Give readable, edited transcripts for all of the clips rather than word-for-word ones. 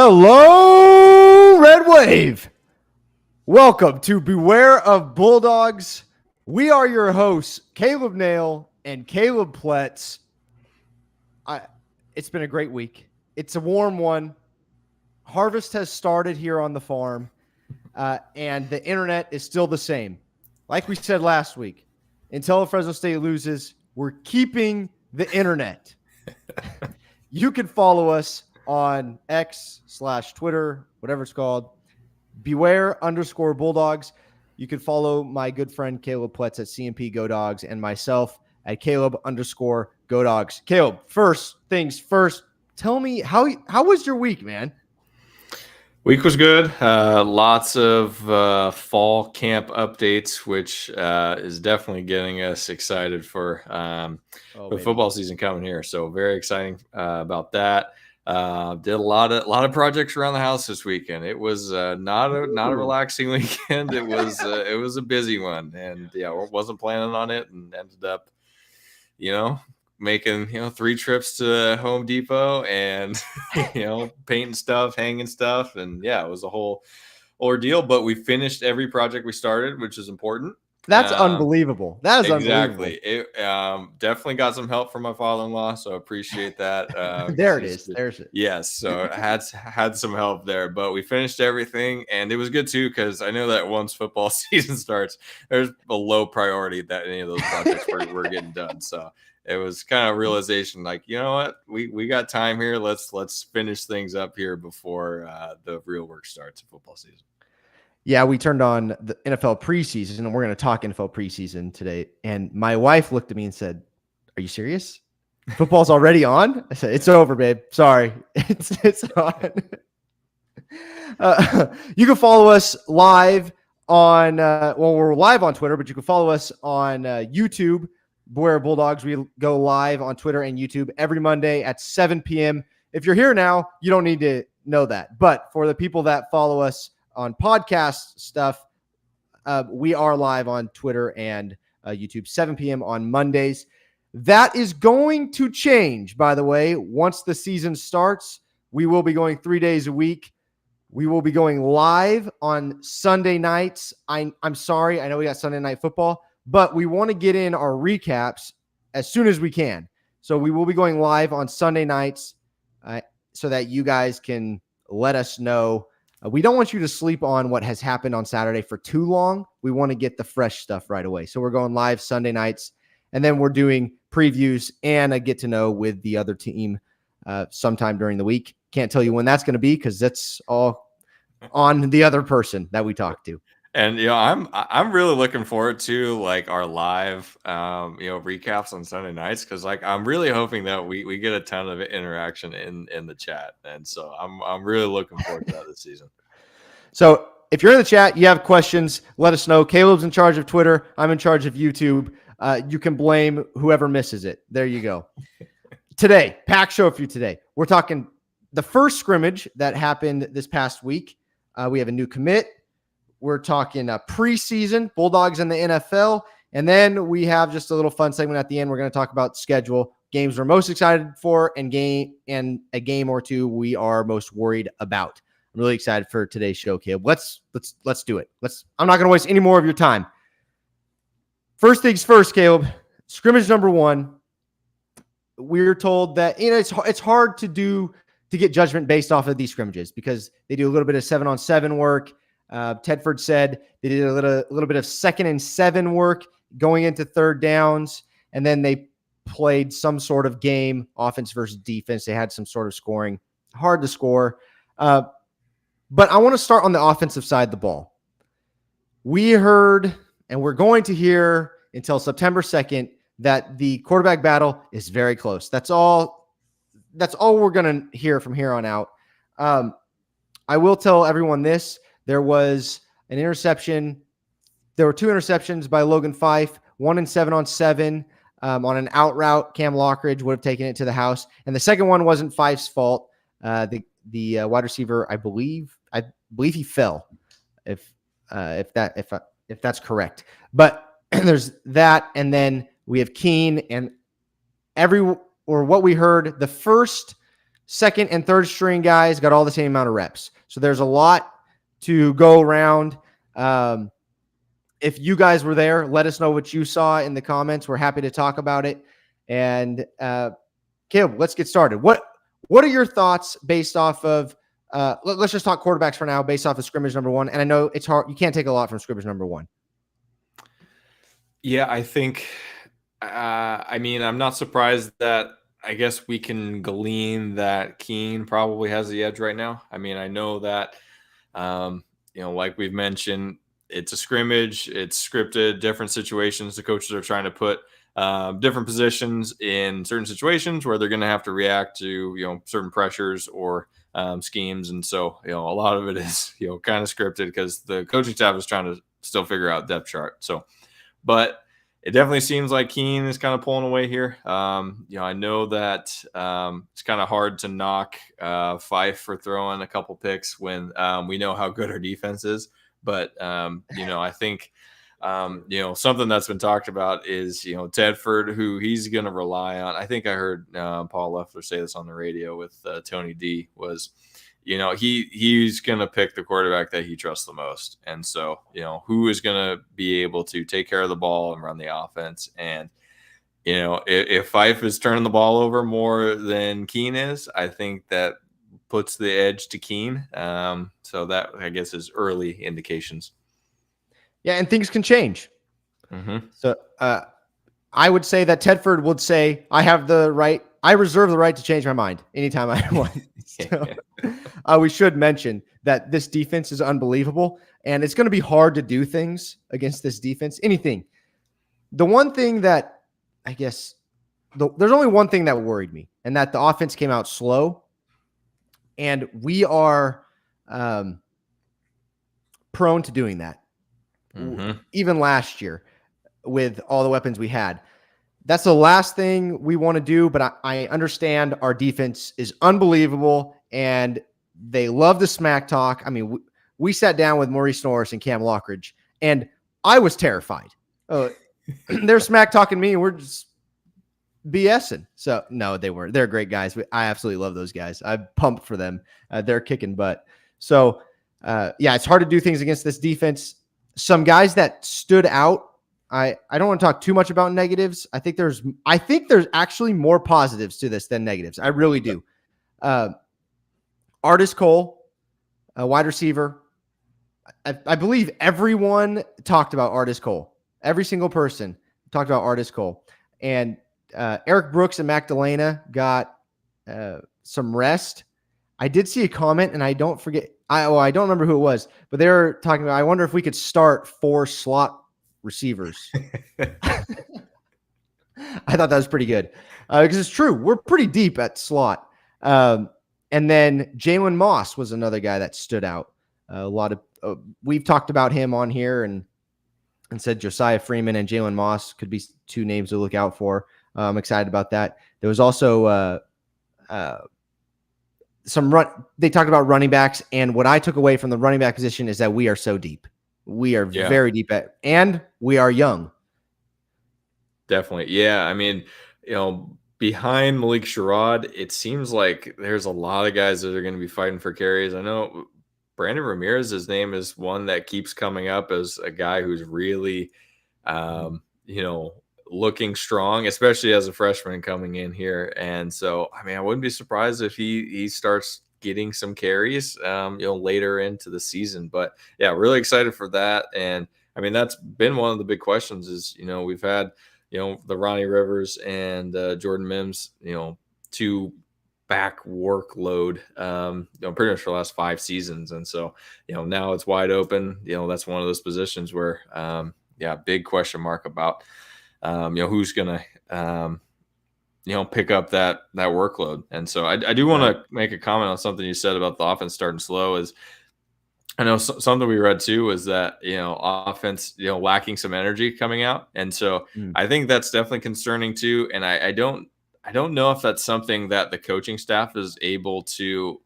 Hello, Red Wave. Welcome to Beware of Bulldogs. We are your hosts, Caleb Nail and Caleb Pletz. It's been a great week. It's a warm one. Harvest has started here on the farm, and the internet is still the same. Like we said last week, until Fresno State loses, we're keeping the internet. You can follow us on X/Twitter, whatever it's called, Beware_Bulldogs. You can follow my good friend Caleb Pletz at CMP Go Dogs and myself at Caleb_Go Dogs. Caleb, first things first, tell me how was your week, man? Week was good. Lots of fall camp updates, which is definitely getting us excited for the football season coming here. So very exciting about that. Did a lot of projects around the house this weekend. It was not a relaxing weekend. It was a busy one, and wasn't planning on it, and ended up, making 3 trips to Home Depot and painting stuff, hanging stuff, and it was a whole ordeal. But we finished every project we started, which is important. That's unbelievable. That is exactly. Unbelievable. It definitely got some help from my father-in-law, so I appreciate that. There it is. There's it. Yes, so I had some help there, but we finished everything, and it was good too because I know that once football season starts, there's a low priority that any of those projects were getting done. So it was kind of a realization, like, you know what, we got time here. Let's finish things up here before the real work starts in football season. Yeah, we turned on the NFL preseason, and we're going to talk NFL preseason today. And my wife looked at me and said, "Are you serious? Football's already on?" I said, "It's over, babe. Sorry, it's on." You can follow us live on. We're live on Twitter, but you can follow us on YouTube. Beware Bulldogs. We go live on Twitter and YouTube every Monday at 7 p.m. If you're here now, you don't need to know that. But for the people that follow us on podcast stuff, we are live on Twitter and YouTube, 7 p.m. on Mondays. That is going to change, by the way. Once the season starts, we will be going 3 days a week. We will be going live on Sunday nights. I'm sorry, I know we got Sunday night football, but we want to get in our recaps as soon as we can. So we will be going live on Sunday nights so that you guys can let us know. We don't want you to sleep on what has happened on Saturday for too long. We want to get the fresh stuff right away. So we're going live Sunday nights, and then we're doing previews and a get to know with the other team sometime during the week. Can't tell you when that's going to be because that's all on the other person that we talk to. And I'm really looking forward to like our live recaps on Sunday nights, because like I'm really hoping that we get a ton of interaction in the chat, and so I'm really looking forward to that this season. So if you're in the chat, you have questions, let us know. Caleb's in charge of Twitter. I'm in charge of YouTube. You can blame whoever misses it. There you go. Today, pack show for you today. We're talking the first scrimmage that happened this past week. We have a new commit. We're talking preseason, Bulldogs in the NFL. And then we have just a little fun segment at the end. We're going to talk about schedule, games we're most excited for, and a game or two we are most worried about. I'm really excited for today's show, Caleb. Let's do it. I'm not going to waste any more of your time. First things first, Caleb. Scrimmage number 1. We're told that it's hard to get judgment based off of these scrimmages because they do a little bit of 7-on-7 work. Tedford said they did a little bit of 2nd and 7 work going into 3rd downs, and then they played some sort of game, offense versus defense. They had some sort of scoring. Hard to score. But I want to start on the offensive side of the ball. We heard, and we're going to hear until September 2nd, that the quarterback battle is very close. That's all we're going to hear from here on out. I will tell everyone this. There was an interception. There were 2 interceptions by Logan Fife, 1 in 7-on-7 on an out route. Cam Lockridge would have taken it to the house. And the second one wasn't Fife's fault. The wide receiver, I believe he fell, if that's correct. But there's that. And then we have Keene, and what we heard, the first second and third string guys got all the same amount of reps. So there's a lot to go around. If you guys were there, let us know what you saw in the comments. We're happy to talk about it. And Caleb, let's get started. What are your thoughts based off of let's just talk quarterbacks for now, based off of scrimmage number 1. And I know it's hard. You can't take a lot from scrimmage number 1. Yeah, I think, I'm not surprised that I guess we can glean that Keene probably has the edge right now. I mean, I know that, like we've mentioned, it's a scrimmage, it's scripted, different situations. The coaches are trying to put different positions in certain situations where they're going to have to react to, certain pressures or schemes. And so, a lot of it is, kind of scripted because the coaching staff is trying to still figure out depth chart. So, but it definitely seems like Keene is kind of pulling away here. I know that it's kind of hard to knock Fife for throwing a couple picks when we know how good our defense is. But, I think, something that's been talked about is, Tedford, who he's going to rely on. I think I heard Paul Loeffler say this on the radio with Tony D was, he's going to pick the quarterback that he trusts the most. And so, who is going to be able to take care of the ball and run the offense. And, if Fife is turning the ball over more than Keene is, I think that puts the edge to Keene. So that, I guess, is early indications. Yeah, and things can change. Mm-hmm. So I would say that Tedford would say, I reserve the right to change my mind anytime I want. So, we should mention that this defense is unbelievable, and it's going to be hard to do things against this defense. Anything. The one thing that I guess there's only one thing that worried me, and that the offense came out slow. And we are prone to doing that. Mm-hmm. Even last year with all the weapons we had. That's the last thing we want to do, but I understand our defense is unbelievable, and they love the smack talk. I mean, we sat down with Maurice Norris and Cam Lockridge, and I was terrified. They're smack talking me, and we're just BSing. So no, they weren't. They're great guys. I absolutely love those guys. I'm pumped for them. They're kicking butt. So it's hard to do things against this defense. Some guys that stood out. I don't want to talk too much about negatives. I think there's actually more positives to this than negatives. I really do. Artis Cole, a wide receiver. I believe everyone talked about Artis Cole. Every single person talked about Artis Cole. And Eric Brooks and Magdalena got some rest. I did see a comment, and I don't remember who it was, but they were talking about, I wonder if we could start 4 slot receivers. I thought that was pretty good because it's true. We're pretty deep at slot. And then Jalen Moss was another guy that stood out. A lot of we've talked about him on here and said Josiah Freeman and Jalen Moss could be 2 names to look out for. I'm excited about that. There was also they talked about running backs, and what I took away from the running back position is that we are so deep. We are very deep and we are young. Definitely. Yeah. I mean, behind Malik Sherrod, it seems like there's a lot of guys that are going to be fighting for carries. I know Brandon Ramirez, his name is one that keeps coming up as a guy who's really, looking strong, especially as a freshman coming in here. And so, I wouldn't be surprised if he starts getting some carries, later into the season. But yeah, really excited for that. And that's been one of the big questions is, we've had, the Ronnie Rivers and Jordan Mims, 2 back workload, pretty much for the last 5 seasons. And so, now it's wide open. That's one of those positions where, big question mark about, who's going to, pick up that workload. And so I do want to make a comment on something you said about the offense starting slow. Is I know something we read too was that, offense, lacking some energy coming out. And so I think that's definitely concerning too. And I don't know if that's something that the coaching staff is able to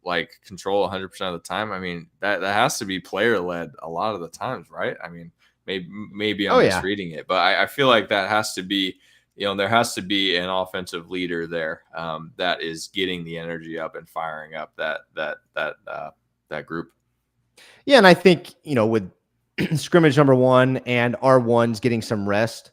control 100% of the time. That has to be player led a lot of the times, right? Maybe I'm misreading it, but I feel like that has to be there has to be an offensive leader there that is getting the energy up and firing up that group. Yeah, and I think, with scrimmage number 1 and R1s getting some rest,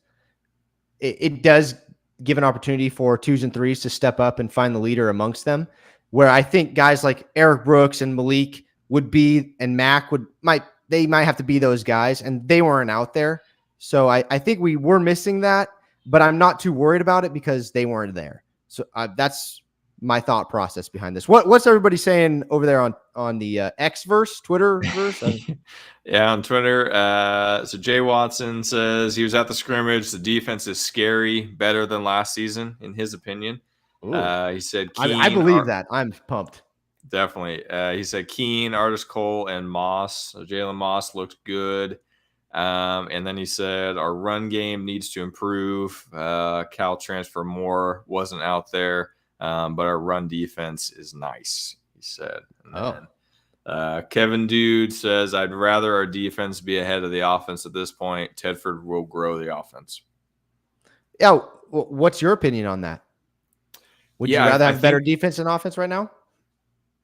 it does give an opportunity for 2s and 3s to step up and find the leader amongst them, where I think guys like Eric Brooks and Malik would be, and Mac might have to be those guys, and they weren't out there. So I think we were missing that, but I'm not too worried about it because they weren't there. So that's my thought process behind this. What's everybody saying over there on the X-verse, Twitter-verse? Yeah, on Twitter. So Jay Watson says he was at the scrimmage. The defense is scary, better than last season, in his opinion. He said, I believe that. I'm pumped. Definitely. He said Keene, Artis Cole, and Moss. So Jalen Moss looked good. And then he said our run game needs to improve. Cal transfer Moore wasn't out there, but our run defense is nice, he said. And then, Kevin Dude says, I'd rather our defense be ahead of the offense at this point. Tedford will grow the offense. Yeah. What's your opinion on that? Would you rather have better defense and offense right now?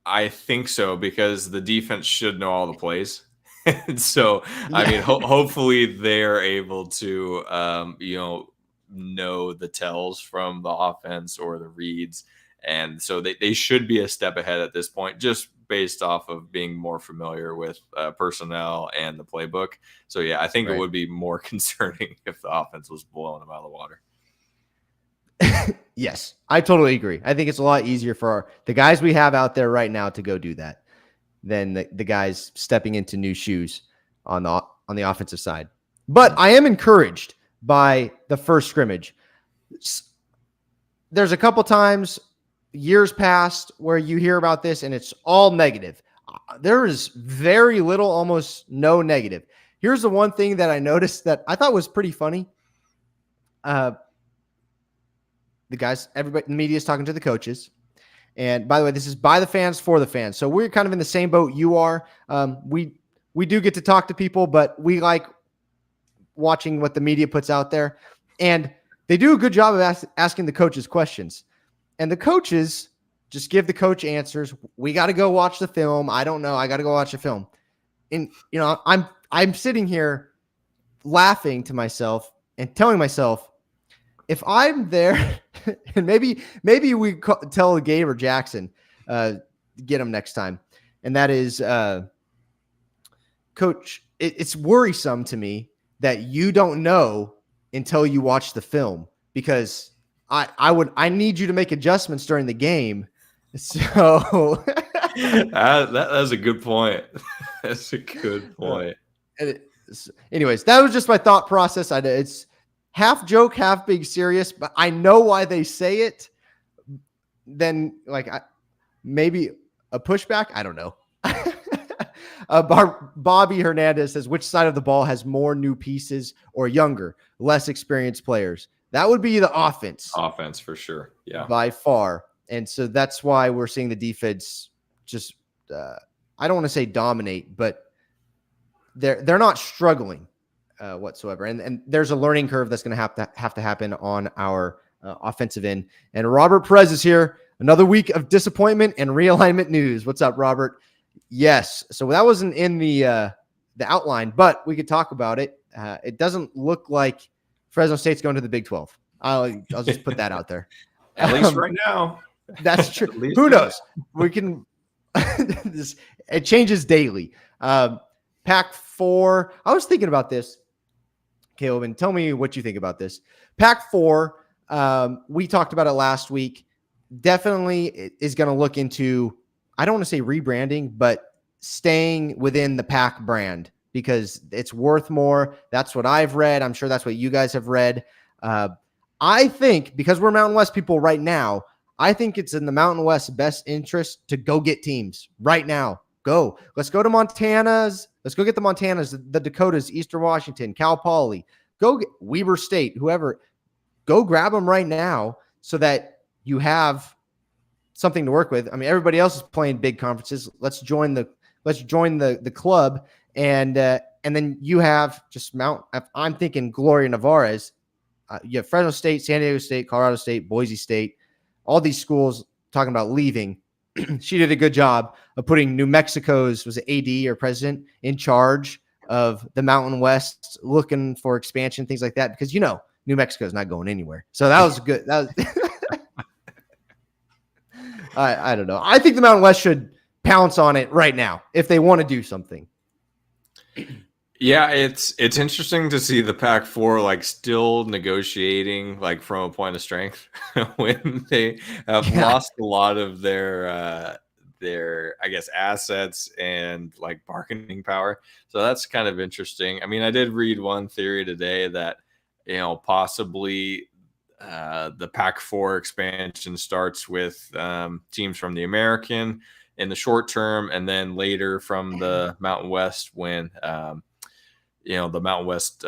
I think so, because the defense should know all the plays. And so, I mean, hopefully they're able to, know the tells from the offense or the reads. And so they should be a step ahead at this point, just based off of being more familiar with personnel and the playbook. So, yeah, I think it would be more concerning if the offense was blowing them out of the water. Yes, I totally agree. I think it's a lot easier for the guys we have out there right now to go do that than the guys stepping into new shoes on the offensive side. But I am encouraged by the first scrimmage. There's a couple times, years past, where you hear about this and it's all negative. There is very little, almost no negative. Here's the one thing that I noticed that I thought was pretty funny. The guys, everybody, the media is talking to the coaches. And by the way, this is by the fans for the fans. So we're kind of in the same boat you are. We do get to talk to people, but we like watching what the media puts out there. And they do a good job of asking the coaches questions. And the coaches just give the coach answers. We got to go watch the film. I don't know. I got to go watch the film. And, I'm sitting here laughing to myself and telling myself, if I'm there, and maybe we tell Gabe or Jackson, get him next time. And that is, Coach, it's worrisome to me that you don't know until you watch the film, because I need you to make adjustments during the game. So that's a good point. That's a good point. Anyways, that was just my thought process. It's half joke, half being serious, but I know why they say it. Then, maybe a pushback. I don't know. Bobby Hernandez says, which side of the ball has more new pieces or younger, less experienced players? That would be the offense. Offense for sure. Yeah. By far. And so that's why we're seeing the defense just, I don't want to say dominate, but they're not struggling whatsoever. And there's a learning curve that's going to have to happen on our offensive end. And Robert Perez is here. Another week of disappointment and realignment news. What's up, Robert? Yes. So that wasn't in the outline, but we could talk about it. It doesn't look like Fresno State's going to the Big 12. I'll just put that out there. At least right now. That's true. Who knows? We can. It changes daily. Pac-4. I was thinking about this, Caleb, and tell me what you think about this. Pac-4. We talked about it last week. Definitely is going to look into, I don't want to say rebranding, but staying within the Pac brand, because it's worth more. That's what I've read. I'm sure that's what you guys have read. I think, because we're Mountain West people right now, I think it's in the Mountain West's best interest to go get teams right now. Go. Let's go to Montana's. Let's go get the Montanas, the Dakotas, Eastern Washington, Cal Poly. Go get Weber State, whoever. Go grab them right now so that you have something to work with. I mean, everybody else is playing big conferences. Let's join the club, and then you have just I'm thinking Gloria Navarez. You have Fresno State, San Diego State, Colorado State, Boise State, all these schools talking about leaving. She did a good job of putting New Mexico's, was it AD or president, in charge of the Mountain West, looking for expansion, things like that, because New Mexico is not going anywhere. So that was good. That was I don't know. I think the Mountain West should pounce on it right now if they want to do something. Yeah, it's interesting to see the Pac-4 like still negotiating like from a point of strength when they have lost a lot of their I guess assets and like bargaining power. So that's kind of interesting. I mean, I did read one theory today that possibly the Pac-4 expansion starts with teams from the American in the short term, and then later from the Mountain West when the Mountain West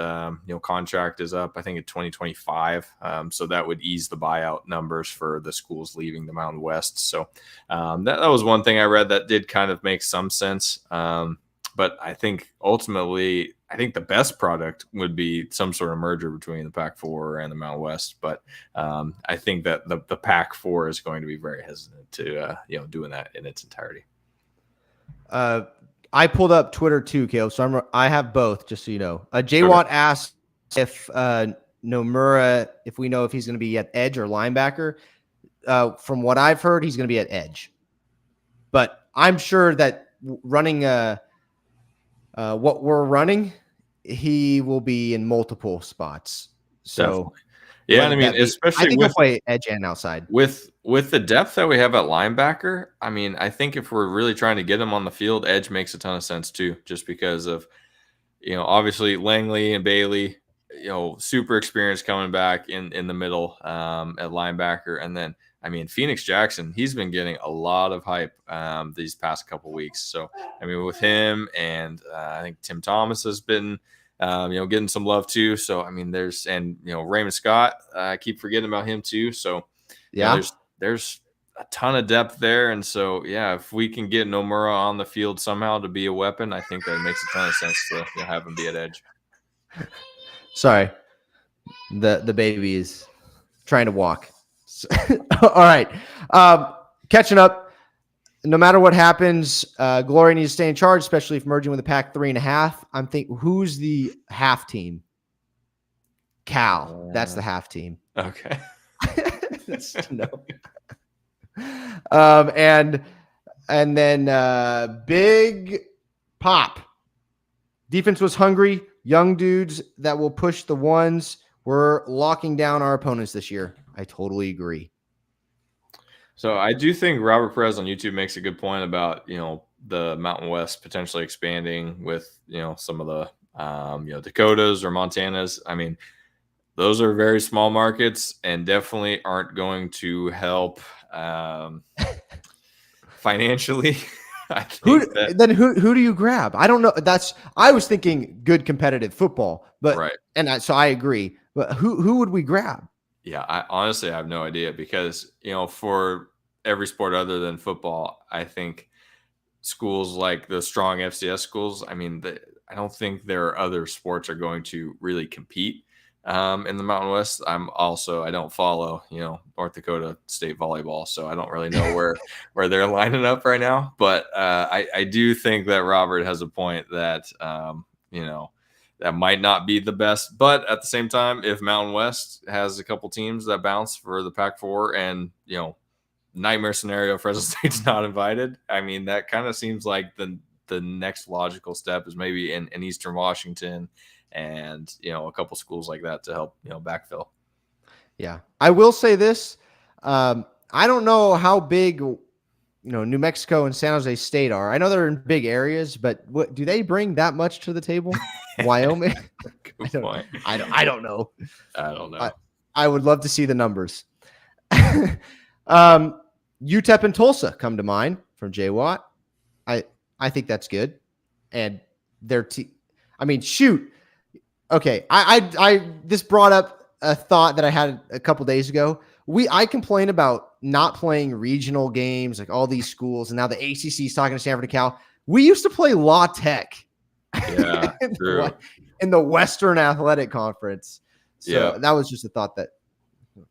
contract is up, I think in 2025. So that would ease the buyout numbers for the schools leaving the Mountain West. So that was one thing I read that did kind of make some sense. But I think ultimately, the best product would be some sort of merger between the Pac-4 and the Mountain West. But I think that the Pac-4 is going to be very hesitant to doing that in its entirety. I pulled up Twitter too, Caleb. So I have both, just so you know. Jay Watt asked if Nomura, if we know if he's going to be at edge or linebacker. From what I've heard, he's going to be at edge. But I'm sure that running what we're running, he will be in multiple spots. So, definitely. Yeah, I mean, especially I think he'll play edge and outside. With the depth that we have at linebacker, I mean, I think if we're really trying to get him on the field, edge makes a ton of sense too, just because of, obviously Langley and Bailey, super experienced coming back in the middle at linebacker. And then, I mean, Phoenix Jackson, he's been getting a lot of hype these past couple weeks. So, I mean, with him and I think Tim Thomas has been, getting some love too. So, I mean, Raymond Scott, I keep forgetting about him too. So, yeah, there's a ton of depth there. And so, yeah, if we can get Nomura on the field somehow to be a weapon, I think that makes a ton of sense to have him be at edge. Sorry. The baby is trying to walk. All right. Catching up. No matter what happens, Glory needs to stay in charge, especially if merging with the Pac 3.5. I'm thinking, who's the half team? Cal. That's the half team. Okay. No. And then Big Pop. Defense was hungry. Young dudes that will push the ones. We're locking down our opponents this year. I totally agree. So I do think Robert Perez on YouTube makes a good point about, the Mountain West potentially expanding with, some of the, Dakotas or Montanas. I mean, those are very small markets and definitely aren't going to help financially. Who do you grab? I don't know. I was thinking good competitive football, but right. So I agree. But who would we grab? Yeah, I honestly have no idea because, for every sport other than football, I think schools like the strong FCS schools, I mean, I don't think there are other sports are going to really compete in the Mountain West. I don't follow, North Dakota State volleyball, so I don't really know where they're lining up right now. But I do think that Robert has a point that, that might not be the best. But at the same time, if Mountain West has a couple teams that bounce for the Pac-4 and, nightmare scenario, Fresno State's not invited, I mean, that kind of seems like the next logical step is maybe in Eastern Washington and, a couple schools like that to help, backfill. Yeah. I will say this. I don't know how big, New Mexico and San Jose State are. I know they're in big areas, but do they bring that much to the table? Wyoming? Good point. I don't know. I don't know. I would love to see the numbers. UTEP and Tulsa come to mind from Jay Watt. I think that's good. And shoot. Okay. This brought up a thought that I had a couple days ago. I complain about not playing regional games, like all these schools, and now the ACC is talking to Stanford and Cal. We used to play La Tech. Yeah, true. in the Western Athletic Conference. So Yeah. that was just a thought that,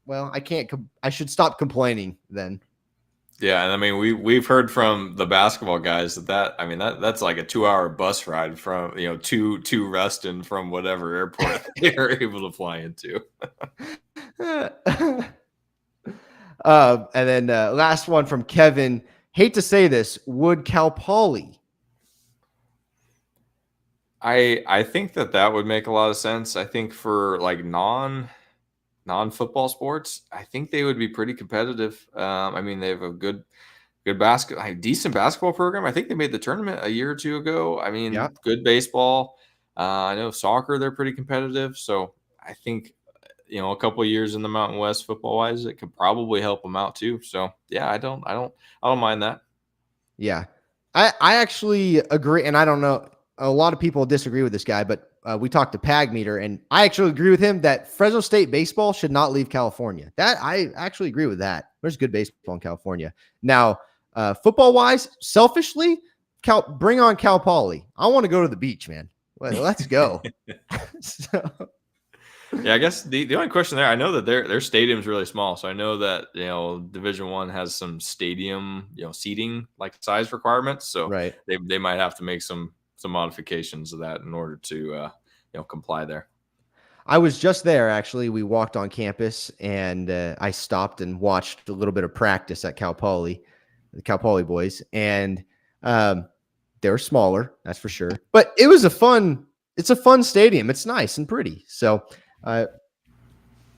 well, I should stop complaining then. Yeah, and I mean we've heard from the basketball guys that's like a 2-hour bus ride from to Reston from whatever airport they're able to fly into. And then last one from Kevin. Hate to say this, would Cal Poly? I think that would make a lot of sense. I think for like non-football sports, I think they would be pretty competitive. I mean, they have a decent basketball program. I think they made the tournament a year or two ago. I mean, Yeah. good baseball. I know soccer, they're pretty competitive. So I think, a couple of years in the Mountain West football wise, it could probably help them out too. So yeah, I don't mind that. Yeah. I actually agree. And I don't know, a lot of people disagree with this guy, but we talked to Pag Meter, and I actually agree with him that Fresno State baseball should not leave California. That I actually agree with that. There's good baseball in California. Now, football wise, selfishly, bring on Cal Poly. I want to go to the beach, man. Let's go. So, yeah, I guess the only question there, I know that their stadium's really small, so I know that Division I has some stadium seating like size requirements, so right. they might have to make some modifications of that in order to comply there. I was just there, actually. We walked on campus, and I stopped and watched a little bit of practice at Cal Poly, the Cal Poly boys, and they were smaller, that's for sure. But it's a fun stadium. It's nice and pretty. So I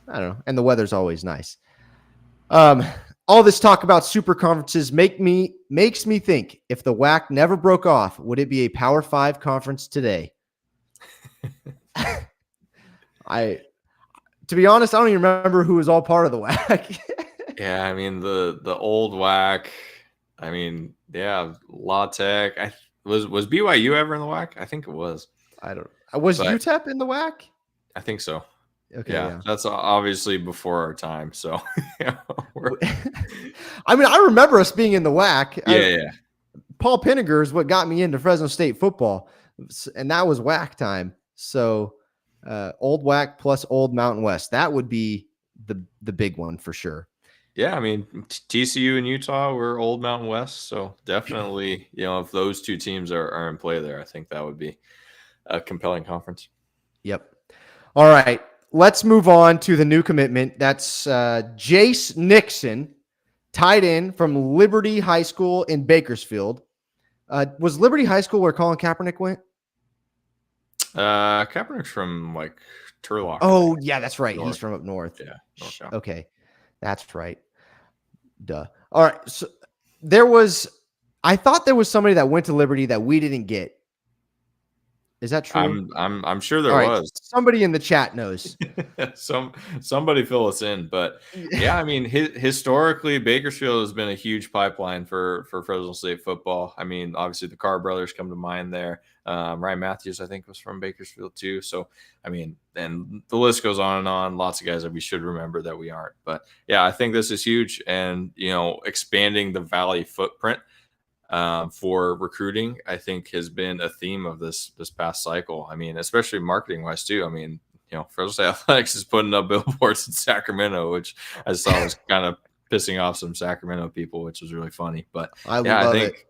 don't know, and the weather's always nice. All this talk about super conferences makes me think, if the WAC never broke off, would it be a Power 5 conference today? To be honest, I don't even remember who was all part of the WAC. Yeah, I mean the old WAC. I mean, yeah, La Tech. Was BYU ever in the WAC? I think it was. I don't. Was UTEP in the WAC? I think so. Okay, yeah, that's obviously before our time. So, I mean, I remember us being in the WAC. Yeah. Paul Pinniger is what got me into Fresno State football, and that was WAC time. So, old WAC plus old Mountain West, that would be the big one for sure. Yeah, I mean, TCU and Utah were old Mountain West, so definitely, if those two teams are in play there, I think that would be a compelling conference. Yep. All right. Let's move on to the new commitment. That's Jace Nixon, tight end from Liberty High School in Bakersfield. Was Liberty High School where Colin Kaepernick went? Kaepernick's from like Turlock. Oh, yeah, that's right. North. He's from up north. Yeah. North. Okay. That's right. Duh. All right. So I thought there was somebody that went to Liberty that we didn't get. Is that true? I'm sure there was. Somebody in the chat knows. Somebody fill us in, but yeah, I mean, historically, Bakersfield has been a huge pipeline for Fresno State football. I mean, obviously the Carr brothers come to mind there. Ryan Matthews, I think, was from Bakersfield too. So, I mean, and the list goes on and on. Lots of guys that we should remember that we aren't. But yeah, I think this is huge, and expanding the Valley footprint for recruiting, I think, has been a theme of this past cycle. I mean, especially marketing wise too. I mean, Fresno State Athletics is putting up billboards in Sacramento, which I saw was kind of pissing off some Sacramento people, which was really funny. But I think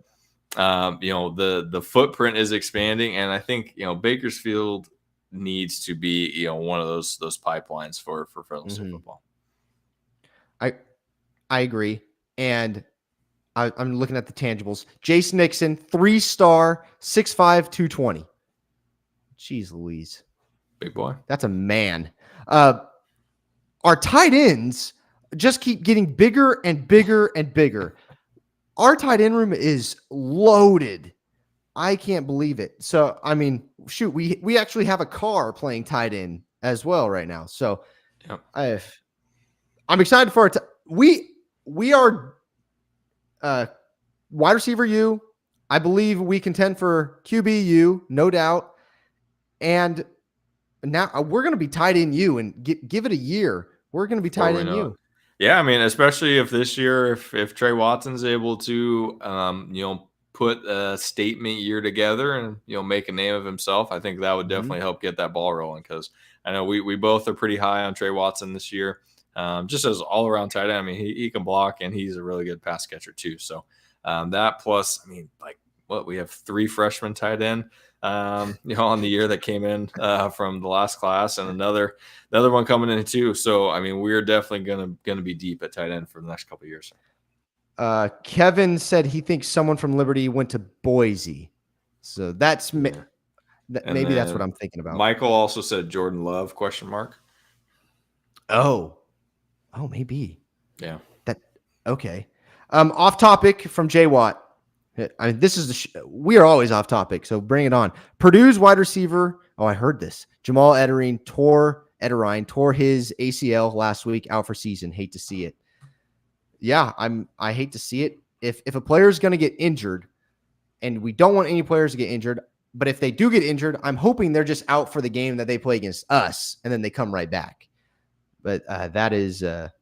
the footprint is expanding, and I think Bakersfield needs to be one of those pipelines for Fresno State football. I agree, and I'm looking at the tangibles. Jace Nixon, 3-star, 6'5", 220. Jeez Louise. Big boy. That's a man. Our tight ends just keep getting bigger and bigger and bigger. Our tight end room is loaded. I can't believe it. So, I mean, shoot, we actually have a car playing tight end as well right now. So, yep. I'm excited for it. We are wide receiver U. I believe we contend for QB U, no doubt. And now we're going to be tight end U, and give it a year. We're going to be tight end U. Yeah, I mean, especially if this year, if Trey Watson's able to, put a statement year together and, make a name of himself, I think that would definitely help get that ball rolling, because I know we both are pretty high on Trey Watson this year. Just as all around tight end. I mean, he can block and he's a really good pass catcher too. So that plus, I mean, we have 3 freshmen tight end, on the year that came in from the last class, and another one coming in too. So, I mean, we're definitely gonna be deep at tight end for the next couple of years. Kevin said he thinks someone from Liberty went to Boise. So that's maybe that's what I'm thinking about. Michael also said Jordan Love, ? Oh, maybe. Yeah. Okay. Off topic from Jay Watt. I mean, this is we are always off topic, so bring it on. Purdue's wide receiver. Oh, I heard this. Jamal Ederine tore his ACL last week, out for season. Hate to see it. Yeah, I hate to see it. If a player is going to get injured, and we don't want any players to get injured, but if they do get injured, I'm hoping they're just out for the game that they play against us, and then they come right back. But that is a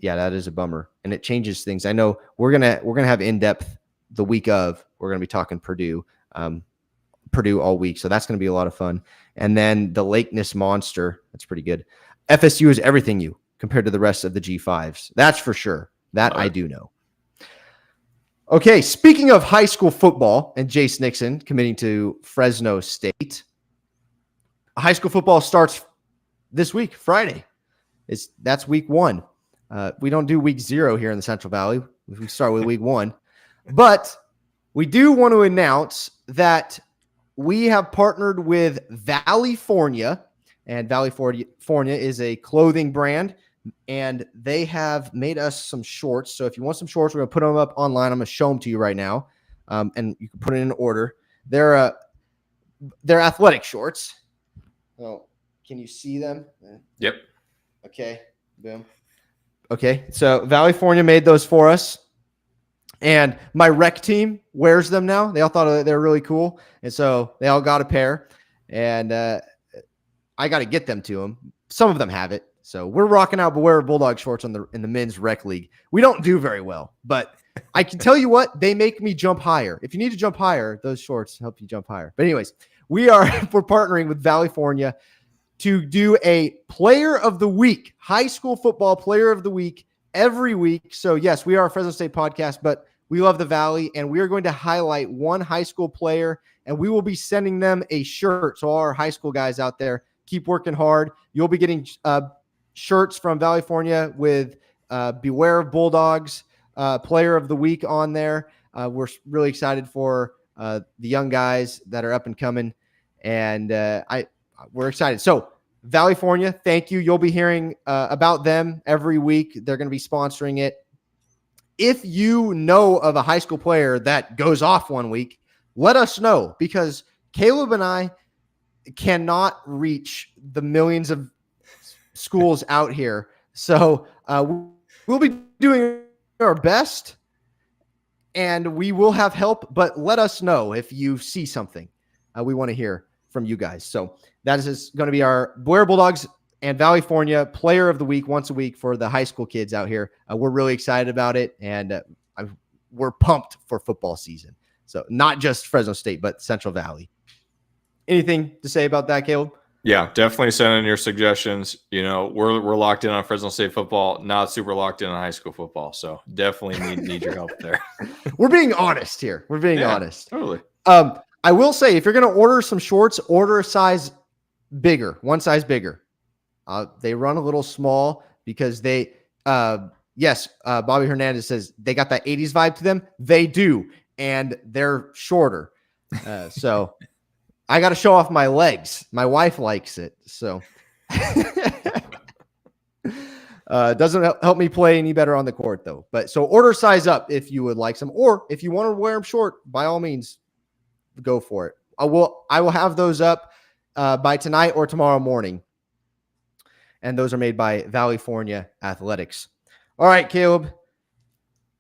bummer, and it changes things. I know we're gonna have in-depth the week of. We're gonna be talking Purdue all week, so that's gonna be a lot of fun. And then the Lakeness Monster, that's pretty good. FSU is everything you compared to the rest of the G5s. That's for sure. That I do know. Okay, speaking of high school football and Jace Nixon committing to Fresno State, high school football starts this week, Friday. That's week 1. We don't do week 0 here in the Central Valley. We start with week 1. But we do want to announce that we have partnered with Valleyfornia, and Valleyfornia is a clothing brand, and they have made us some shorts. So if you want some shorts, we're going to put them up online. I'm going to show them to you right now, and you can put it in order. They're athletic shorts. Oh, can you see them? Yep. Okay. Boom. Okay. So Valleyfornia made those for us. And my rec team wears them now. They all thought they were really cool. And so they all got a pair. And I got to get them to them. Some of them have it. So we're rocking out Beware Bulldog shorts in the men's rec league. We don't do very well. But I can tell you what, they make me jump higher. If you need to jump higher, those shorts help you jump higher. But anyways, we're partnering with Valleyfornia to do a player of the week, high school football player of the week every week. So yes, we are a Fresno State podcast, but we love the Valley, and we are going to highlight one high school player, and we will be sending them a shirt. So all our high school guys out there, keep working hard. You'll be getting shirts from Valleyfornia with Beware of Bulldogs player of the week on there. We're really excited for the young guys that are up and coming, and we're excited. So Valleyfornia, thank you. You'll be hearing about them every week. They're going to be sponsoring it. If you know of a high school player that goes off one week, let us know, because Caleb and I cannot reach the millions of schools out here. So we'll be doing our best, and we will have help, but let us know if you see something. We want to hear from you guys. So that is going to be our Blair Bulldogs and Valleyfornia player of the week once a week for the high school kids out here. We're really excited about it, and we're pumped for football season. So not just Fresno State, but Central Valley. Anything to say about that, Caleb? Yeah, definitely send in your suggestions. We're locked in on Fresno State football, not super locked in on high school football. So definitely need your help there. We're being honest here. We're being honest. Totally. I will say, if you're going to order some shorts, order a size bigger, one size bigger. They run a little small because Bobby Hernandez says they got that 80s vibe to them. They do, and they're shorter. So I got to show off my legs. My wife likes it, so doesn't help me play any better on the court though. But so order size up if you would like some, or if you want to wear them short, by all means, go for it. I will have those up by tonight or tomorrow morning. And those are made by Valleyfornia Athletics. All right, Caleb,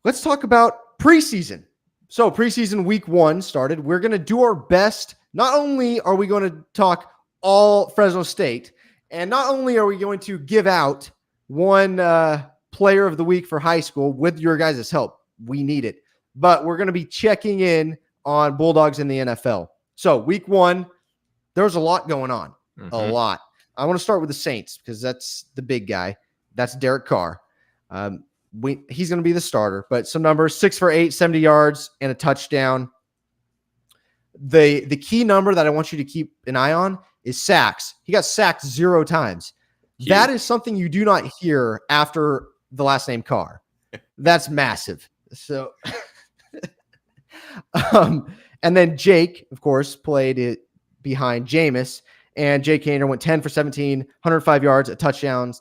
let's talk about preseason. So preseason week 1 started. We're going to do our best. Not only are we going to talk all Fresno State, and not only are we going to give out one player of the week for high school with your guys' help. We need it. but we're going to be checking in on Bulldogs in the NFL. So week 1, there was a lot going on, a lot. I want to start with the Saints because that's the big guy. That's Derek Carr. He's going to be the starter, but some numbers: 6 for 8, 70 yards, and a touchdown. The key number that I want you to keep an eye on is sacks. He got sacked 0 times. Huge. That is something you do not hear after the last name Carr. That's massive. So, and then Jake, of course, played it behind Jameis, and Jake Haener went 10 for 17, 105 yards, a touchdown,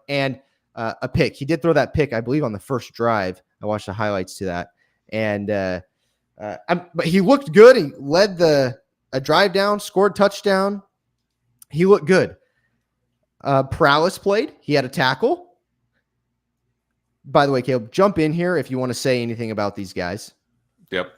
and a pick. He did throw that pick, I believe, on the first drive. I watched the highlights to that, and but he looked good. He led a drive down, scored touchdown. He looked good. Prowess played. He had a tackle. By the way, Caleb, jump in here if you want to say anything about these guys. Yep.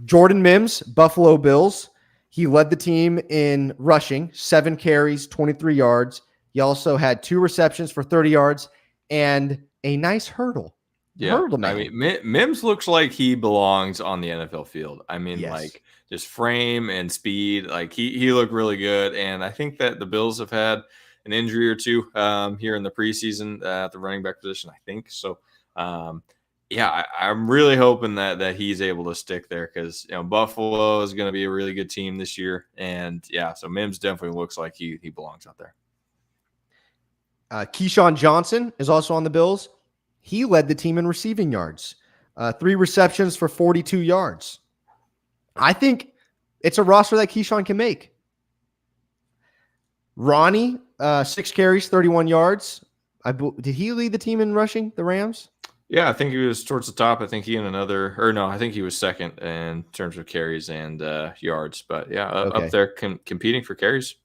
Jordan Mims, Buffalo Bills. He led the team in rushing, 7 carries, 23 yards. He also had 2 receptions for 30 yards and a nice hurdle. Yeah. I mean, Mims looks like he belongs on the NFL field. I mean, like just frame and speed. Like he looked really good. And I think that the Bills have had an injury or two here in the preseason at the running back position, I think. So, I'm really hoping that he's able to stick there because, Buffalo is going to be a really good team this year. And, so Mims definitely looks like he belongs out there. Keyshawn Johnson is also on the Bills. He led the team in receiving yards, 3 receptions for 42 yards. I think it's a roster that Keyshawn can make. Ronnie, 6 carries, 31 yards. Did he lead the team in rushing, the Rams? Yeah, I think he was towards the top. I think he and I think he was second in terms of carries and yards. But up there competing for carries.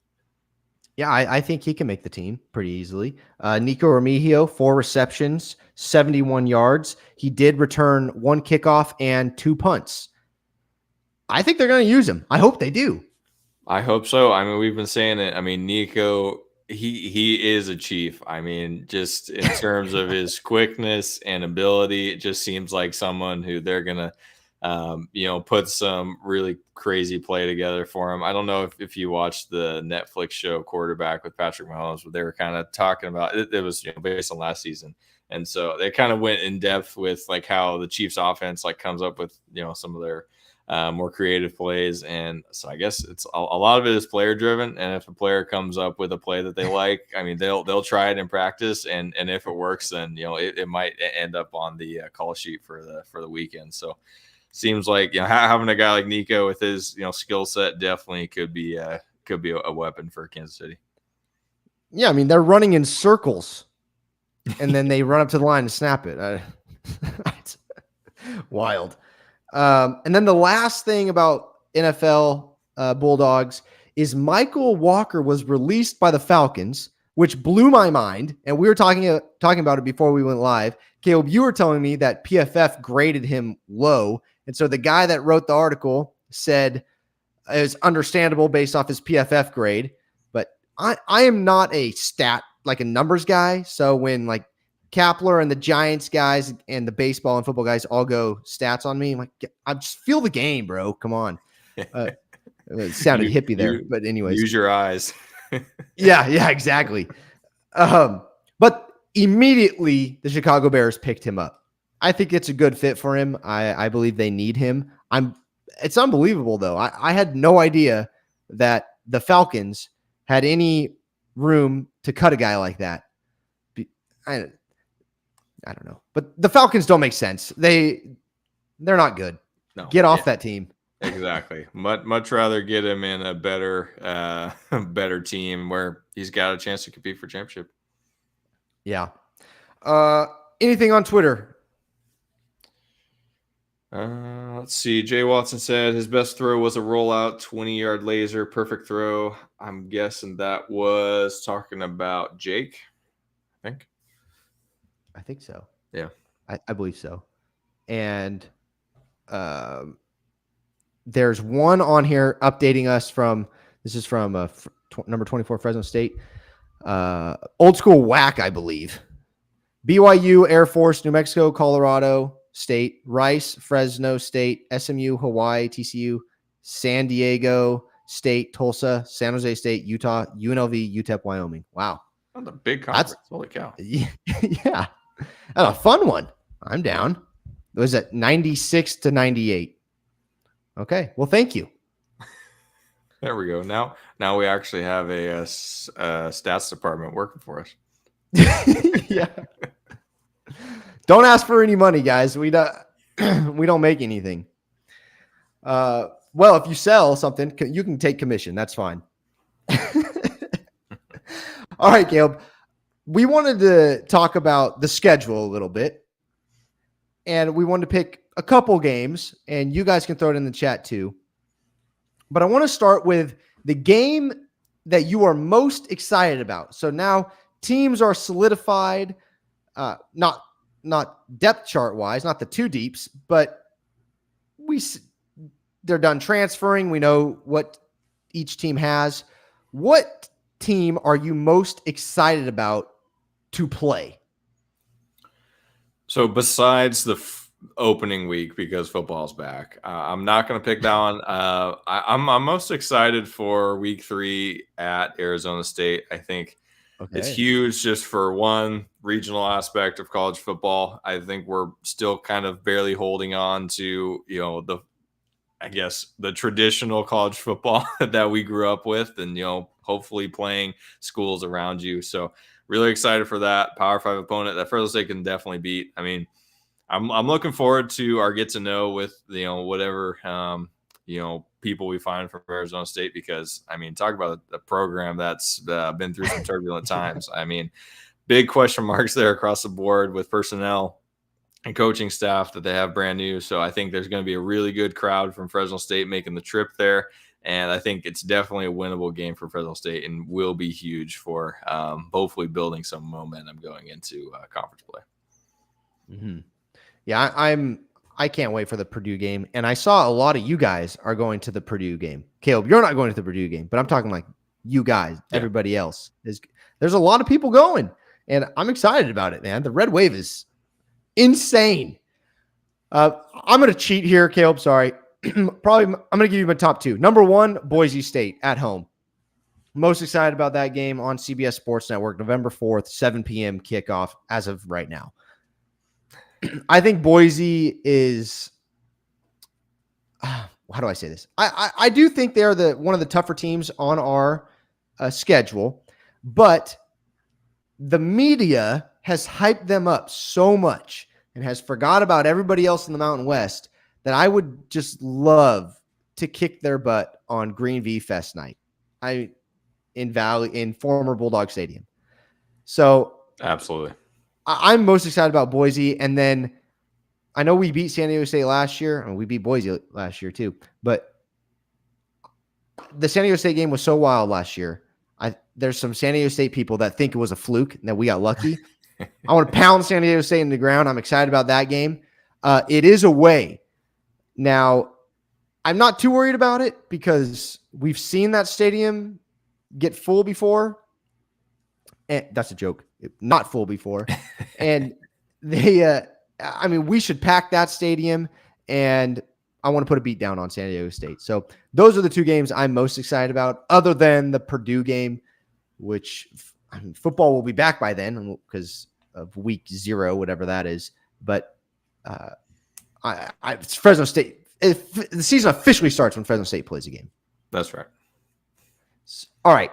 Yeah, I think he can make the team pretty easily. Nico Remigio, 4 receptions, 71 yards. He did return 1 kickoff and 2 punts. I think they're going to use him. I hope they do. I hope so. I mean, we've been saying it. I mean, Nico, he is a chief. I mean, just in terms of his quickness and ability, it just seems like someone who they're going to put some really crazy play together for him. I don't know if you watched the Netflix show Quarterback with Patrick Mahomes, but they were kind of talking about it. It was based on last season. And so they kind of went in depth with like how the Chiefs offense like comes up with, some of their more creative plays. And so I guess it's a lot of it is player driven. And if a player comes up with a play that they like, I mean, they'll try it in practice. And if it works, then, it might end up on the call sheet for the weekend. So seems like having a guy like Nico with his skill set definitely could be a weapon for Kansas City. Yeah, I mean they're running in circles, and then they run up to the line and snap it. It's wild. And then the last thing about NFL Bulldogs is Michael Walker was released by the Falcons, which blew my mind. And we were talking about it before we went live. Caleb, you were telling me that PFF graded him low. And so the guy that wrote the article said it was understandable based off his PFF grade. But I am not a a numbers guy. So when like Kapler and the Giants guys and the baseball and football guys all go stats on me, I'm like, I just feel the game, bro. Come on. It sounded hippie there. But anyways. Use your eyes. Yeah, exactly. But immediately the Chicago Bears picked him up. I think it's a good fit for him. I believe they need him. It's unbelievable though. I had no idea that the Falcons had any room to cut a guy like that. I don't know, but the Falcons don't make sense. They're not good. No, get off that team. Exactly. Much rather get him in a better team where he's got a chance to compete for championship. Yeah. Anything on Twitter? Let's see. Jay Watson said his best throw was a rollout 20-yard laser, perfect throw. I'm guessing that was talking about Jake. I think so. Yeah, I believe so. And there's one on here updating us from number 24 Fresno State. Old school whack, I believe. BYU, Air Force, New Mexico, Colorado, State, Rice, Fresno State, SMU, Hawaii, TCU, San Diego State, Tulsa, San Jose State, Utah, UNLV, UTEP, Wyoming. Wow. That's a big conference. Holy cow. Yeah. That's a fun one. I'm down. It was at 96 to 98. Okay. Well, thank you. There we go. Now we actually have a stats department working for us. Yeah. Don't ask for any money, guys. We don't make anything. Well, if you sell something, you can take commission. That's fine. All right, Caleb. We wanted to talk about the schedule a little bit, and we wanted to pick a couple games, and you guys can throw it in the chat too. But I want to start with the game that you are most excited about. So now teams are solidified, not depth chart wise, not the two deeps, but they're done transferring. We know what each team has. What team are you most excited about to play? So besides the opening week, because football's back, I'm not going to pick that one. I'm most excited for week 3 at Arizona State. I think it's huge just for one regional aspect of college football. I think we're still kind of barely holding on to, the traditional college football that we grew up with, and, hopefully playing schools around you. So really excited for that Power 5 opponent that Fresno State can definitely beat. I mean, I'm looking forward to our get to know with, whatever, people we find from Arizona State, because, I mean, talk about a program that's been through some turbulent times. I mean, big question marks there across the board with personnel and coaching staff that they have brand new. So I think there's going to be a really good crowd from Fresno State making the trip there. And I think it's definitely a winnable game for Fresno State and will be huge for hopefully building some momentum going into conference play. Mm-hmm. Yeah, I can't wait for the Purdue game. And I saw a lot of you guys are going to the Purdue game. Caleb, you're not going to the Purdue game, but I'm talking like you guys, everybody else. There's a lot of people going, and I'm excited about it, man. The red wave is insane. I'm going to cheat here, Caleb. Sorry. Probably I'm going to give you my top 2. Number 1, Boise State at home. Most excited about that game on CBS Sports Network, November 4th, 7 p.m. kickoff as of right now. I think Boise is, how do I say this? I do think they're one of the tougher teams on our schedule, but the media has hyped them up so much and has forgot about everybody else in the Mountain West that I would just love to kick their butt on Green V Fest night. In former Bulldog Stadium. So absolutely. I'm most excited about Boise. And then I know we beat San Diego State last year, and we beat Boise last year too, but the San Diego State game was so wild last year. There's some San Diego State people that think it was a fluke and that we got lucky. I want to pound San Diego State in the ground. I'm excited about that game. It is away. Now, I'm not too worried about it because we've seen that stadium get full before. And that's a joke. Not full before. And we should pack that stadium, and I want to put a beat down on San Diego State. So those are the 2 games I'm most excited about, other than the Purdue game, which football will be back by then because of week 0, whatever that is. But it's Fresno State. The season officially starts when Fresno State plays a game. That's right. All right.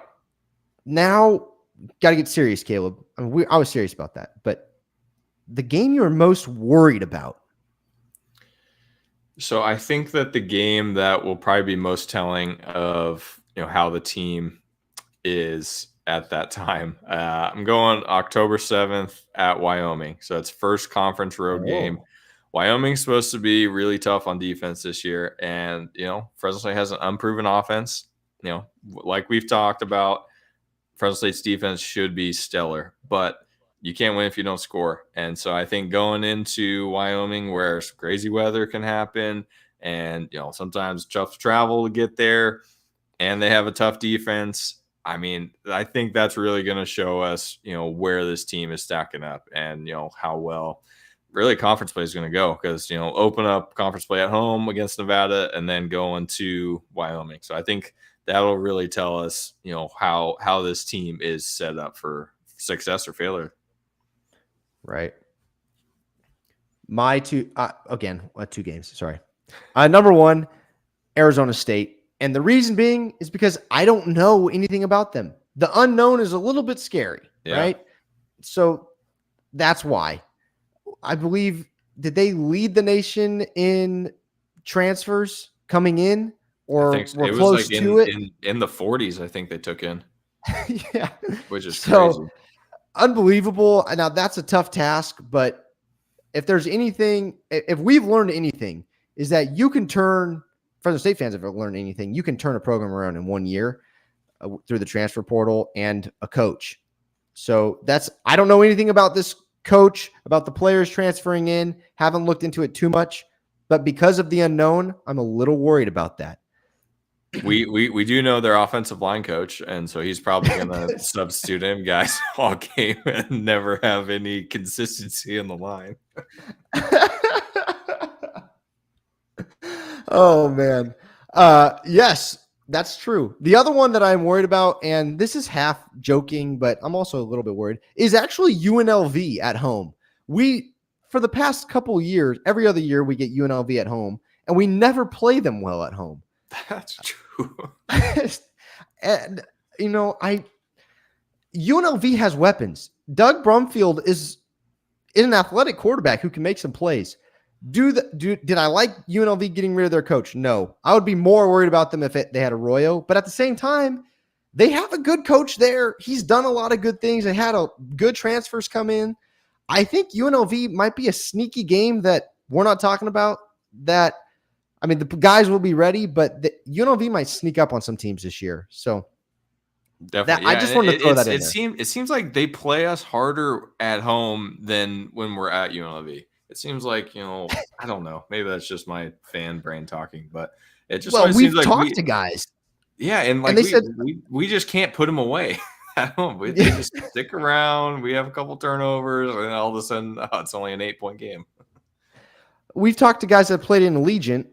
Now, got to get serious, Caleb. I was serious about that. But the game you're most worried about? So I think that the game that will probably be most telling of how the team is at that time, I'm going October 7th at Wyoming. So it's first conference road game. Wyoming's supposed to be really tough on defense this year. And, Fresno State has an unproven offense. Like we've talked about, Fresno State's defense should be stellar, but you can't win if you don't score. And so I think going into Wyoming, where some crazy weather can happen and, sometimes tough travel to get there, and they have a tough defense, I mean, I think that's really going to show us, where this team is stacking up and, how well really conference play is going to go, because, open up conference play at home against Nevada and then going to Wyoming. So I think that'll really tell us, how this team is set up for success or failure. Right. My two games. Sorry. Number one, Arizona State. And the reason being is because I don't know anything about them. The unknown is a little bit scary, right? So that's why. I believe, did they lead the nation in transfers coming in, or I think were it was close like to it? in the 40s, I think they took in. Yeah. Which is crazy. Unbelievable. Now that's a tough task, but if we've learned anything, is that you can turn, Fresno State fans have learned anything, you can turn a program around in 1 year through the transfer portal and a coach. So I don't know anything about this coach, about the players transferring in, haven't looked into it too much, but because of the unknown, I'm a little worried about that. We do know their offensive line coach, and so he's probably going to substitute him guys all game and never have any consistency in the line. Oh man. Yes, that's true. The other one that I'm worried about, and this is half joking, but I'm also a little bit worried, is actually UNLV at home. For the past couple years, every other year we get UNLV at home, and we never play them well at home. That's true. And UNLV has weapons. Doug Brumfield is an athletic quarterback who can make some plays. Did I like UNLV getting rid of their coach? No. I would be more worried about them if they had Arroyo. But at the same time, they have a good coach there. He's done a lot of good things. They had good transfers come in. I think UNLV might be a sneaky game that we're not talking about. The guys will be ready, but UNLV might sneak up on some teams this year. So definitely, I just wanted to throw that in there. It seems like they play us harder at home than when we're at UNLV. It seems like, I don't know. Maybe that's just my fan brain talking, but it just we've seems like talked to guys. Yeah, and they said we just can't put them away. They just stick around. We have a couple turnovers, and all of a sudden, it's only an 8-point game. We've talked to guys that played in Allegiant,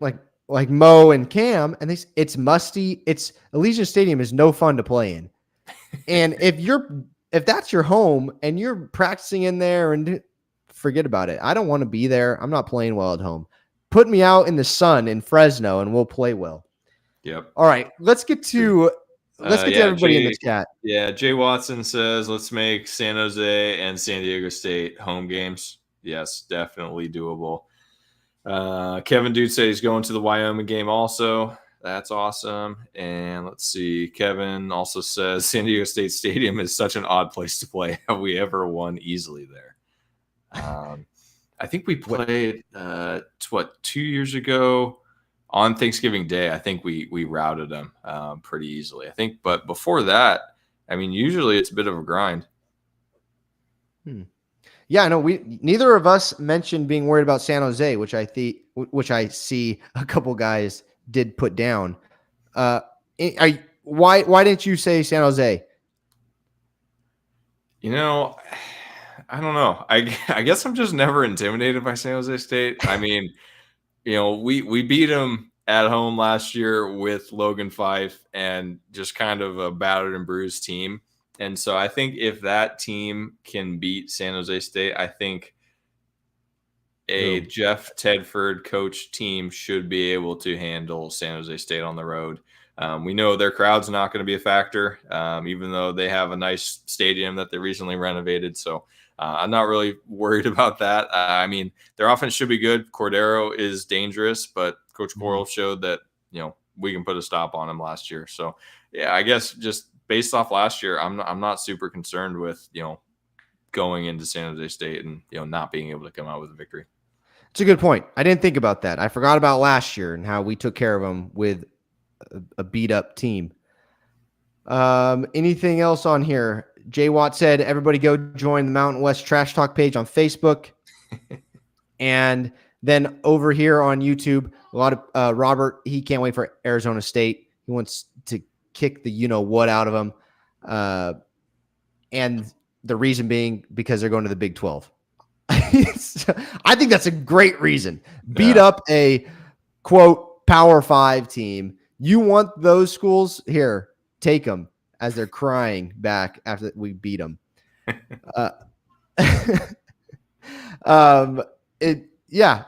like Mo and Cam, and it's musty. Allegiant Stadium is no fun to play in. And if that's your home and you're practicing in there, and forget about it. I don't want to be there. I'm not playing well at home. Put me out in the sun in Fresno and we'll play well. Yep. All right. Let's get to everybody in the chat. Yeah. Jay Watson says, let's make San Jose and San Diego State home games. Yes, definitely doable. Kevin Dude said he's going to the Wyoming game also. That's awesome. And let's see. Kevin also says San Diego State Stadium is such an odd place to play. Have we ever won easily there? I think we played 2 years ago on Thanksgiving Day. I think we routed them pretty easily, I think. But before that, usually it's a bit of a grind. Yeah, no, neither of us mentioned being worried about San Jose, which I see a couple guys did put down. Why didn't you say San Jose? I don't know. I guess I'm just never intimidated by San Jose State. We beat them at home last year with Logan Fife and just kind of a battered and bruised team. And so I think if that team can beat San Jose State, I think Jeff Tedford coach team should be able to handle San Jose State on the road. We know their crowd's not going to be a factor, even though they have a nice stadium that they recently renovated. So I'm not really worried about that. Their offense should be good. Cordero is dangerous, but Coach Coral showed that, we can put a stop on him last year. So, yeah, I guess just based off last year, I'm not super concerned with, going into San Jose State and, not being able to come out with a victory. It's a good point. I didn't think about that. I forgot about last year and how we took care of them with a beat up team. Anything else on here? Jay Watt said, everybody go join the Mountain West Trash Talk page on Facebook. And then over here on YouTube, a lot of Robert, he can't wait for Arizona State. He wants to kick the what out of them. And the reason being because they're going to the Big 12. I think that's a great reason. Beat up a quote Power 5 team. You want those schools here? Take them as they're crying back after we beat them.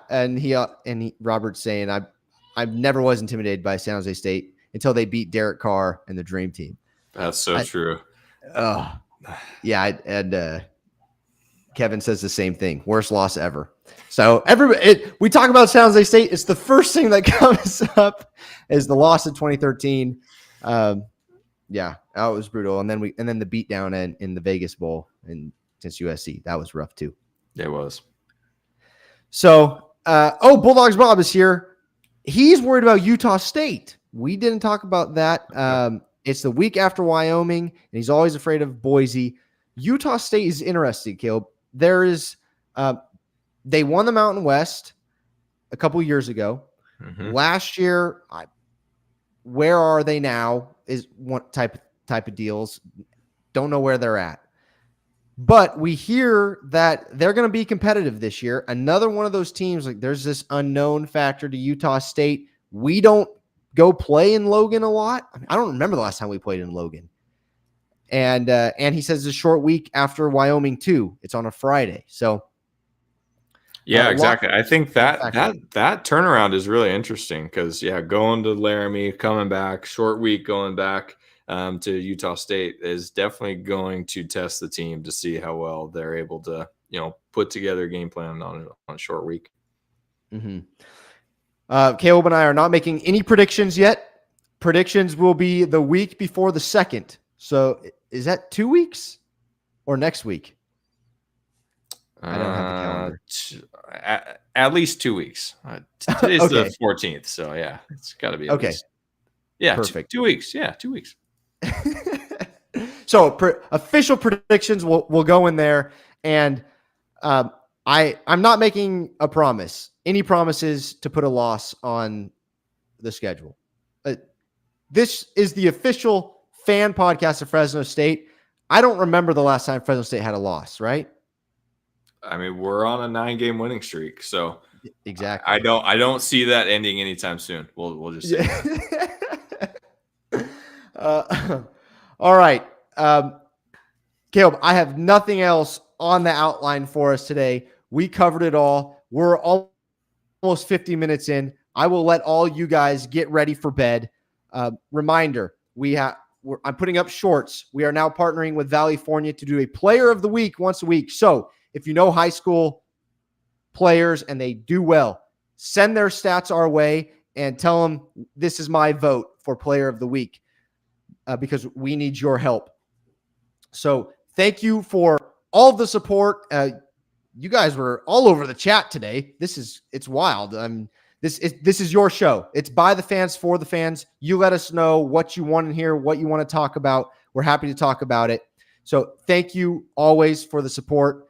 And Robert's saying I never was intimidated by San Jose State until they beat Derek Carr and the Dream Team. That's so true. Kevin says the same thing. Worst loss ever. So we talk about San Jose State. It's the first thing that comes up is the loss of 2013. That was brutal. And then the beatdown in the Vegas Bowl and against USC. That was rough too. It was. So, Bulldogs Bob is here. He's worried about Utah State. We didn't talk about that. It's the week after Wyoming, and he's always afraid of Boise. Utah State is interesting, Caleb. There is, they won the Mountain West a couple years ago. Mm-hmm. Last year, where are they now? Is one type of deals. Don't know where they're at. But we hear that they're going to be competitive this year. Another one of those teams, like there's this unknown factor to Utah State. We don't go play in Logan a lot. I don't remember the last time we played in Logan. And he says it's a short week after Wyoming too. It's on a Friday. So yeah, exactly. I think that turnaround is really interesting because going to Laramie, coming back, short week going back to Utah State is definitely going to test the team to see how well they're able to, put together a game plan on a short week. Mm-hmm. Caleb and I are not making any predictions yet. Predictions will be the week before the 2nd. So is that 2 weeks or next week? I don't have the calendar. At least 2 weeks. Today's Okay. the 14th. So it's got to be. Okay. Least. Yeah. Perfect. 2 weeks. Yeah. 2 weeks. So official predictions will go in there. And I'm not making a promise. Any promises to put a loss on the schedule. This is the official fan podcast of Fresno State. I don't remember the last time Fresno State had a loss, right? I mean, we're on a 9-game winning streak, so exactly. I don't see that ending anytime soon. We'll just say all right. Caleb, I have nothing else on the outline for us today. We covered it all. We're almost 50 minutes in. I will let all you guys get ready for bed. Reminder, I'm putting up shorts. We are now partnering with California to do a player of the week once a week. So if you know high school players and they do well, send their stats our way and tell them this is my vote for player of the week because we need your help. So thank you for all the support. You guys were all over the chat today. It's wild. This is your show. It's by the fans for the fans. You let us know what you want to hear, what you want to talk about. We're happy to talk about it. So thank you always for the support.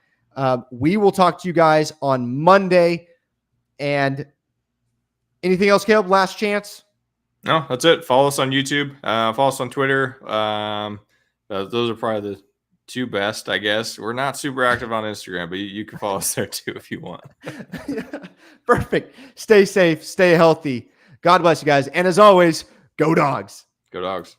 We will talk to you guys on Monday. And anything else, Caleb? Last chance? No, that's it. Follow us on YouTube. Follow us on Twitter. Those are probably the two best, I guess. We're not super active on Instagram, but you can follow us there too if you want. Perfect. Stay safe. Stay healthy. God bless you guys. And as always, go Dogs. Go Dogs.